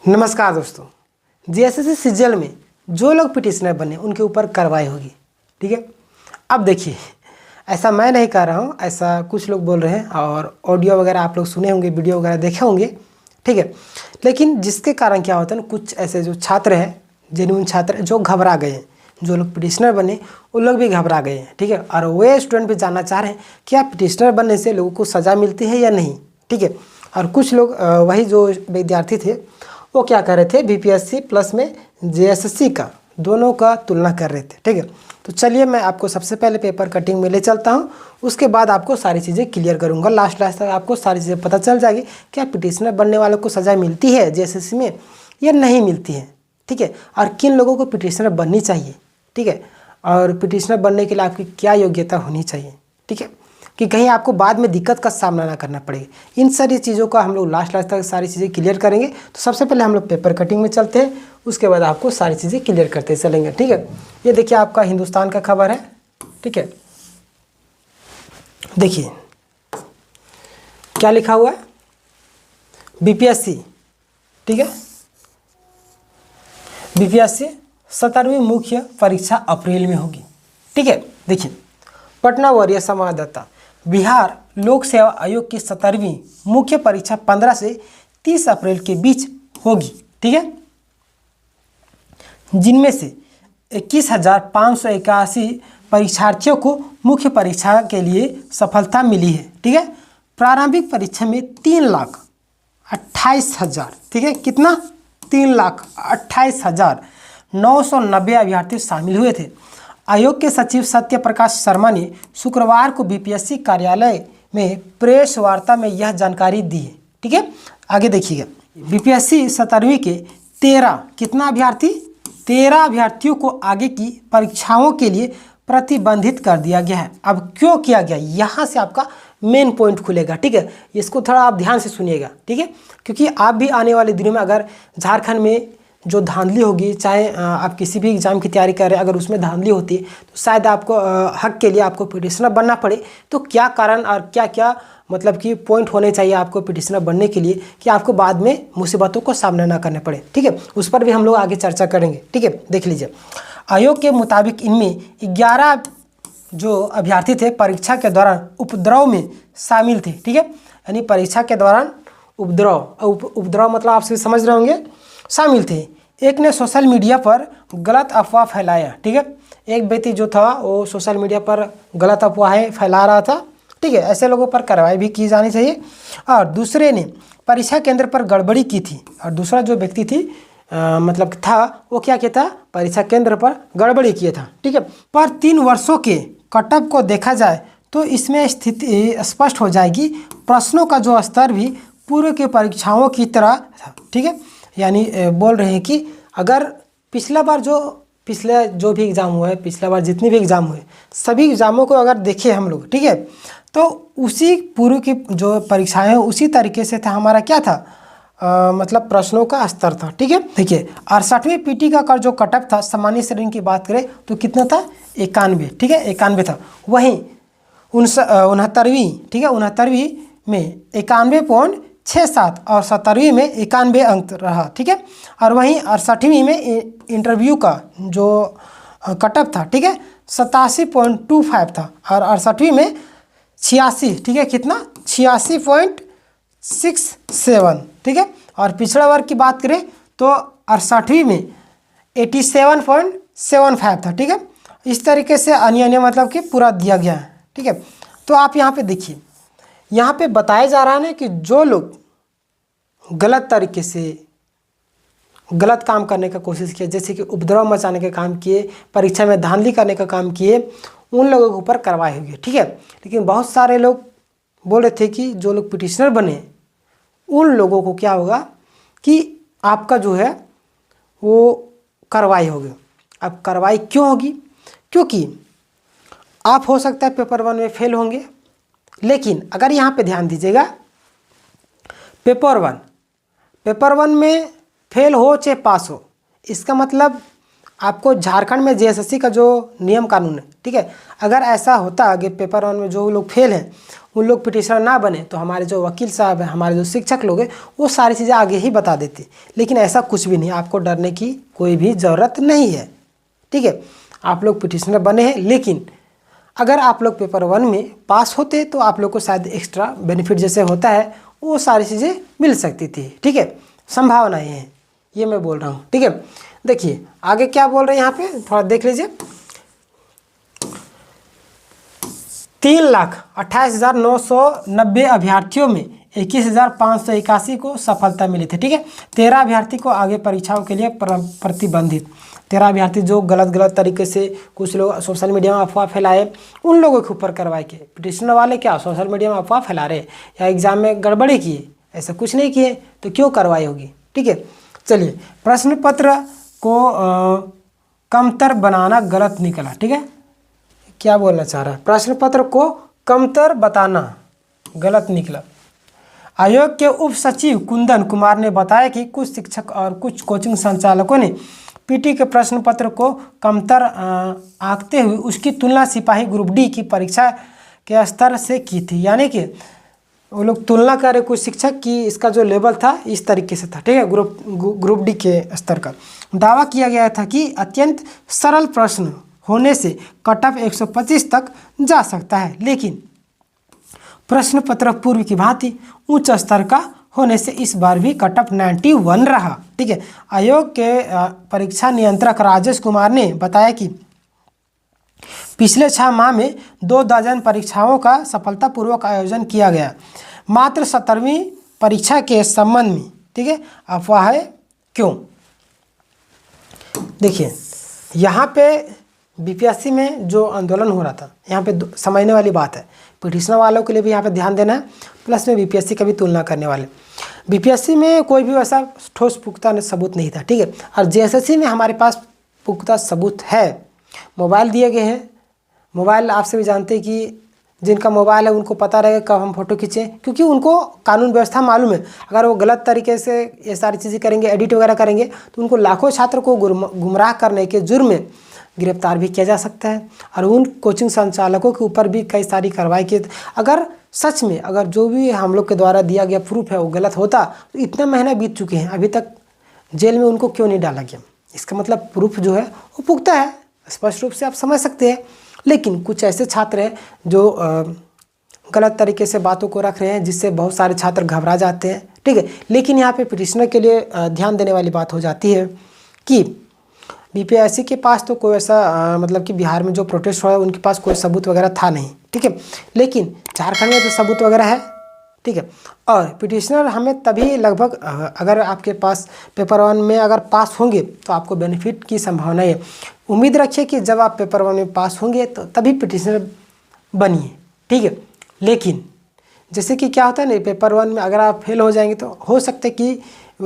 नमस्कार दोस्तों। GSSC CGL में जो लोग पिटिशनर बने उनके ऊपर कार्रवाई होगी। ठीक है, अब देखिए, ऐसा मैं नहीं कह रहा हूँ, ऐसा कुछ लोग बोल रहे हैं और ऑडियो वगैरह आप लोग सुने होंगे, वीडियो वगैरह देखे होंगे। ठीक है, लेकिन जिसके कारण क्या होता है ना, कुछ ऐसे जो छात्र हैं, जेन्युइन छात्र जो घबरा गए हैं, जो लोग पिटिशनर बने उन लोग भी घबरा गए हैं। ठीक है, और वे स्टूडेंट भी जानना चाह रहे हैं क्या पिटिशनर बनने से लोगों को सज़ा मिलती है या नहीं। ठीक है, और कुछ लोग वही जो विद्यार्थी थे वो क्या कर रहे थे, बीपीएससी प्लस में जेएसएससी का दोनों का तुलना कर रहे थे। ठीक है, तो चलिए मैं आपको सबसे पहले पेपर कटिंग में ले चलता हूँ, उसके बाद आपको सारी चीज़ें क्लियर करूँगा। लास्ट तक आपको सारी चीज़ें पता चल जाएगी क्या पिटिशनर बनने वालों को सज़ा मिलती है जेएसएससी में या नहीं मिलती है। ठीक है, और किन लोगों को पिटिशनर बननी चाहिए। ठीक है, और पिटिशनर बनने के लिए आपकी क्या योग्यता होनी चाहिए। ठीक है, कि कहीं आपको बाद में दिक्कत का सामना ना करना पड़े। इन सारी चीज़ों का हम लोग लास्ट तक सारी चीज़ें क्लियर करेंगे। तो सबसे पहले हम लोग पेपर कटिंग में चलते हैं, उसके बाद आपको सारी चीज़ें क्लियर करते चलेंगे। ठीक है, ये देखिए आपका हिंदुस्तान का खबर है। ठीक है, देखिए क्या लिखा हुआ है, बीपीएससी। ठीक है, बीपीएससी 17वीं मुख्य परीक्षा अप्रैल में होगी। ठीक है, देखिए पटना वरीय संवाददाता, बिहार लोक सेवा आयोग की 17वीं मुख्य परीक्षा 15 से 30 अप्रैल के बीच होगी। ठीक है, जिनमें से 21,581 परीक्षार्थियों को मुख्य परीक्षा के लिए सफलता मिली है। ठीक है, प्रारंभिक परीक्षा में 3,28,000, ठीक है, कितना 3,28,990 अभ्यर्थी शामिल हुए थे। आयोग के सचिव सत्य प्रकाश शर्मा ने शुक्रवार को बीपीएससी कार्यालय में प्रेस वार्ता में यह जानकारी दी है। ठीक है, आगे देखिएगा, बीपीएससी 17वीं के 13 अभ्यर्थियों को आगे की परीक्षाओं के लिए प्रतिबंधित कर दिया गया है। अब क्यों किया गया, यहाँ से आपका मेन पॉइंट खुलेगा। ठीक है, इसको थोड़ा आप ध्यान से सुनिएगा। ठीक है, क्योंकि आप भी आने वाले दिनों में अगर झारखंड में जो धांधली होगी, चाहे आप किसी भी एग्ज़ाम की तैयारी कर रहे हैं, अगर उसमें धांधली होती है तो शायद आपको हक के लिए आपको पिटिशनर बनना पड़े। तो क्या कारण और क्या क्या मतलब कि पॉइंट होने चाहिए आपको पिटिशनर बनने के लिए कि आपको बाद में मुसीबतों को सामना ना करने पड़े। ठीक है, उस पर भी हम लोग आगे चर्चा करेंगे। ठीक है, देख लीजिए, आयोग के मुताबिक इनमें 11 जो अभ्यर्थी थे परीक्षा के दौरान उपद्रव में शामिल थे। ठीक है, यानी परीक्षा के दौरान उपद्रव मतलब आप सभी समझ रहे होंगे, शामिल थे। एक ने सोशल मीडिया पर गलत अफवाह फैलाया। ठीक है, एक व्यक्ति जो था वो सोशल मीडिया पर गलत अफवाहें फैला रहा था। ठीक है, ऐसे लोगों पर कार्रवाई भी की जानी चाहिए। और दूसरे ने परीक्षा केंद्र पर गड़बड़ी की थी, और दूसरा जो व्यक्ति थी मतलब था वो क्या किया था, परीक्षा केंद्र पर गड़बड़ी किया था। ठीक है, पर 3 वर्षों के कटअप को देखा जाए तो इसमें स्थिति स्पष्ट हो जाएगी। प्रश्नों का जो स्तर भी पूर्व की परीक्षाओं की तरह था। ठीक है, यानी बोल रहे हैं कि अगर पिछले जो भी एग्ज़ाम हुआ है, पिछला बार जितने भी एग्ज़ाम हुए सभी एग्ज़ामों को अगर देखें हम लोग, ठीक है, तो उसी पूर्व की जो परीक्षाएं हैं उसी तरीके से था। हमारा क्या था मतलब प्रश्नों का स्तर था। ठीक है, देखिए 68वीं पीटी का जो कटअप था सामान्य श्रेणी की बात करें तो कितना था, 91। ठीक है, 91 था। वहीं 69वीं, ठीक है, 69वीं में 91.67 और 70वीं में 91 अंक रहा। ठीक है, और वहीं 68वीं में इंटरव्यू का जो कटअप था, ठीक है, 87.25 था और 68वीं में 86, ठीक है, कितना 86.67। ठीक है, और पिछड़ा वर्ग की बात करें तो 68वीं में 87.75 था। ठीक है, इस तरीके से अन्य मतलब कि पूरा दिया गया है। ठीक है, तो आप यहाँ पे देखिए, यहाँ पे बताया जा रहा है ना कि जो लोग गलत तरीके से गलत काम करने का कोशिश किया, जैसे कि उपद्रव मचाने का काम किए, परीक्षा में धांधली करने का काम किए, उन लोगों के ऊपर कार्रवाई होगी। ठीक है, लेकिन बहुत सारे लोग बोल रहे थे कि जो लोग पिटिशनर बने उन लोगों को क्या होगा कि आपका जो है वो कार्रवाई होगी। अब कार्रवाई क्यों होगी, क्योंकि आप हो सकता है पेपर 1 में फेल होंगे, लेकिन अगर यहाँ पे ध्यान दीजिएगा, पेपर वन में फेल हो चाहे पास हो, इसका मतलब आपको झारखंड में जेएसएससी का जो नियम कानून है, ठीक है, अगर ऐसा होता कि पेपर 1 में जो लोग फेल हैं उन लोग पिटिशनर ना बने तो हमारे जो वकील साहब हैं, हमारे जो शिक्षक लोग हैं, वो सारी चीज़ें आगे ही बता देते। लेकिन ऐसा कुछ भी नहीं, आपको डरने की कोई भी ज़रूरत नहीं है, ठीक है। आप लोग पिटिशनर बने हैं, लेकिन अगर आप लोग पेपर 1 में पास होते तो आप लोग को शायद एक्स्ट्रा बेनिफिट जैसे होता है वो सारी चीज़ें मिल सकती थी, ठीक है। संभावनाएं हैं, ये मैं बोल रहा हूँ, ठीक है। देखिए आगे क्या बोल रहे हैं यहाँ पे, थोड़ा देख लीजिए। 3,28,990 अभ्यर्थियों में 21,581 को सफलता मिली थी, ठीक है। 13 अभ्यर्थी को आगे परीक्षाओं के लिए प्रतिबंधित, 13 अभ्यर्थी जो गलत तरीके से कुछ लोग सोशल मीडिया में अफवाह फैलाए, उन लोगों के ऊपर कार्रवाई की। पिटिशनर वाले क्या सोशल मीडिया में अफवाह फैला रहे या एग्जाम में गड़बड़ी किए, ऐसा कुछ नहीं किए, तो क्यों कार्रवाई होगी, ठीक है। चलिए, प्रश्न पत्र को कमतर बनाना गलत निकला, ठीक है। क्या बोलना चाह रहा है, प्रश्न पत्र को कमतर बताना गलत निकला। आयोग के उप सचिव कुंदन कुमार ने बताया कि कुछ शिक्षक और कुछ कोचिंग संचालकों ने पीटी के प्रश्न पत्र को कमतर आंकते हुए उसकी तुलना सिपाही ग्रुप डी की परीक्षा के स्तर से की थी। यानी कि वो लोग तुलना कर रहे कुछ शिक्षक की, इसका जो लेवल था इस तरीके से था, ठीक है, ग्रुप डी के स्तर का। दावा किया गया था कि अत्यंत सरल प्रश्न होने से कट ऑफ 125 तक जा सकता है, लेकिन प्रश्न पत्र पूर्व की भांति उच्च स्तर का होने से इस बार भी कट ऑफ 91 रहा, ठीक है। आयोग के परीक्षा नियंत्रक राजेश कुमार ने बताया कि पिछले 6 माह में 2 दर्जन परीक्षाओं का सफलतापूर्वक आयोजन किया गया। मात्र 17वीं परीक्षा के संबंध में, ठीक है, अफवाह है क्यों। देखिए यहाँ पे बीपीएससी में जो आंदोलन हो रहा था, यहाँ पे समझने वाली बात है, पिटिशनर वालों के लिए भी यहाँ पे ध्यान देना है, प्लस में बीपीएससी का भी तुलना करने वाले। बीपीएससी में कोई भी वैसा ठोस पुख्ता सबूत नहीं था, ठीक है, और जेएसएससी में हमारे पास पुख्ता सबूत है। मोबाइल दिए गए हैं, मोबाइल आपसे भी जानते हैं कि जिनका मोबाइल है उनको पता रहेगा कब हम फोटो खींचें, क्योंकि उनको कानून व्यवस्था मालूम है। अगर वो गलत तरीके से ये सारी चीज़ें करेंगे, एडिट वगैरह करेंगे, तो उनको लाखों छात्र को गुमराह करने के जुर्म में गिरफ्तार भी किया जा सकता है, और उन कोचिंग संचालकों के ऊपर भी कई सारी कार्रवाई की। अगर सच में अगर जो भी हम लोग के द्वारा दिया गया प्रूफ है वो गलत होता, तो इतना महीना बीत चुके हैं, अभी तक जेल में उनको क्यों नहीं डाला गया। इसका मतलब प्रूफ जो है वो पुख्ता है, स्पष्ट रूप से आप समझ सकते हैं। लेकिन कुछ ऐसे छात्र हैं जो गलत तरीके से बातों को रख रहे हैं, जिससे बहुत सारे छात्र घबरा जाते हैं, ठीक है। लेकिन यहाँ पे पिटिशनर के लिए ध्यान देने वाली बात हो जाती है कि बीपीएससी के पास तो कोई ऐसा मतलब कि बिहार में जो प्रोटेस्ट हुआ है उनके पास कोई सबूत वगैरह था नहीं, ठीक है। लेकिन झारखंड में तो सबूत वगैरह है, ठीक है। और पिटिशनर हमें तभी लगभग अगर आपके पास पेपर 1 में अगर पास होंगे तो आपको बेनिफिट की संभावना है। उम्मीद रखिए कि जब आप पेपर 1 में पास होंगे तो तभी पिटिशनर बनिए, ठीक है। लेकिन जैसे कि क्या होता है ना, पेपर 1 में अगर आप फेल हो जाएंगे तो हो सकता है कि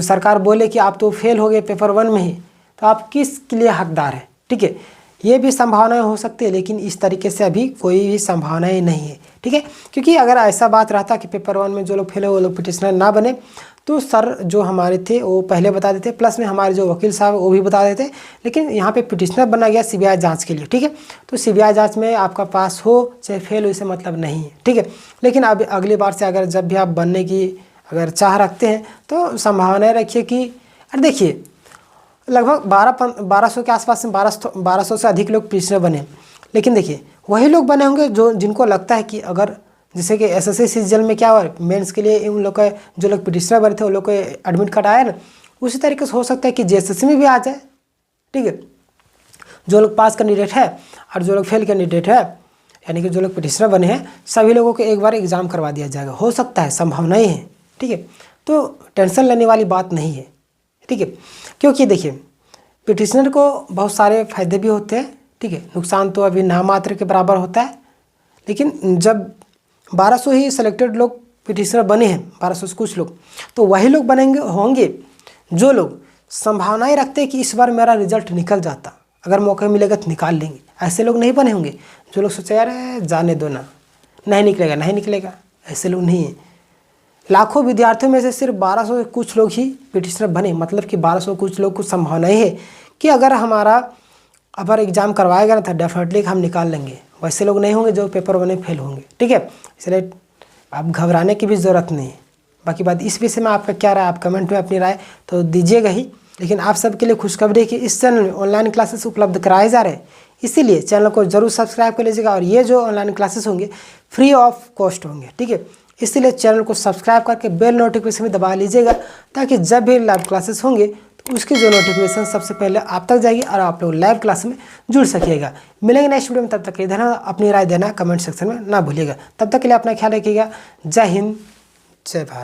सरकार बोले कि आप तो फेल हो गए पेपर 1 में ही, तो आप किसके लिए हकदार हैं, ठीक है। ये भी संभावनाएं हो सकती है, लेकिन इस तरीके से अभी कोई भी संभावनाएं नहीं है, ठीक है। क्योंकि अगर ऐसा बात रहता कि पेपर 1 में जो लोग फेल है वो लोग पिटिशनर ना बने, तो सर जो हमारे थे वो पहले बता देते, प्लस में हमारे जो वकील साहब वो भी बता देते। लेकिन यहाँ पे पिटिशनर बना गया सीबीआई जांच के लिए, ठीक है। तो सीबीआई जांच में आपका पास हो चाहे फेल हो, इससे मतलब नहीं है, ठीक है। लेकिन अब अगली बार से अगर जब भी आप बनने की अगर चाह रखते हैं तो संभावनाएँ रखिए कि, अरे देखिए लगभग 1200 के आसपास में 1200 से अधिक लोग पिटिशनर बने। लेकिन देखिए वही लोग बने होंगे जो जिनको लगता है कि अगर जैसे कि एसएससी सीजीएल में क्या हुआ मेंस के लिए उन लोग का जो लोग पिटिशनर बने थे उन लोग को एडमिट कार्ड आया ना, उसी तरीके से हो सकता है कि जेएसएससी में भी आ जाए, ठीक है। जो लोग पास कैंडिडेट है और जो लोग फेल कैंडिडेट है, यानी कि जो लोग पिटिशनर बने हैं, सभी लोगों को एक बार एग्जाम करवा दिया जाएगा, हो सकता है, संभावनाएँ हैं, ठीक है। तो टेंशन लेने वाली बात नहीं है, ठीक है। क्योंकि देखिए पिटिशनर को बहुत सारे फायदे भी होते हैं, ठीक है, नुकसान तो अभी नामात्र के बराबर होता है। लेकिन जब 1200 ही सिलेक्टेड लोग पिटिशनर बने हैं, 1200 से कुछ लोग, तो वही लोग बनेंगे होंगे जो लोग संभावनाएं रखते हैं कि इस बार मेरा रिजल्ट निकल जाता, अगर मौका मिलेगा तो निकाल लेंगे। ऐसे लोग नहीं बने होंगे जो लोग सोचे यार जाने दो ना, नहीं निकलेगा नहीं निकलेगा, ऐसे लोग नहीं हैं। लाखों विद्यार्थियों में से सिर्फ 1200 कुछ लोग ही पिटिशनर बने, मतलब कि 1200 कुछ लोग कुछ संभावनाएं है कि अगर हमारा अगर एग्ज़ाम करवाएगा ना तो डेफिनेटली हम निकाल लेंगे। वैसे लोग नहीं होंगे जो पेपर 1 में फेल होंगे, ठीक है। इसलिए अब घबराने की भी ज़रूरत नहीं है। बाकी बात इस विषय में आपका क्या राय, आप कमेंट में अपनी राय तो दीजिएगा ही। लेकिन आप सबके लिए खुशखबरी है कि इस चैनल में ऑनलाइन क्लासेस उपलब्ध कराए जा रहे हैं, इसीलिए चैनल को जरूर सब्सक्राइब कर लीजिएगा। और ये जो ऑनलाइन क्लासेस होंगे फ्री ऑफ कॉस्ट होंगे, ठीक है। इसीलिए चैनल को सब्सक्राइब करके बेल नोटिफिकेशन भी दबा लीजिएगा, ताकि जब भी लाइव क्लासेस होंगे तो उसकी जो नोटिफिकेशन सबसे पहले आप तक जाएगी और आप लोग लाइव क्लास में जुड़ सकिएगा। मिलेंगे नेक्स्ट वीडियो में, तब तक के लिए धन्यवाद। अपनी राय देना कमेंट सेक्शन में ना भूलिएगा। तब तक के लिए अपना ख्याल रखिएगा। जय हिंद, जय भारत।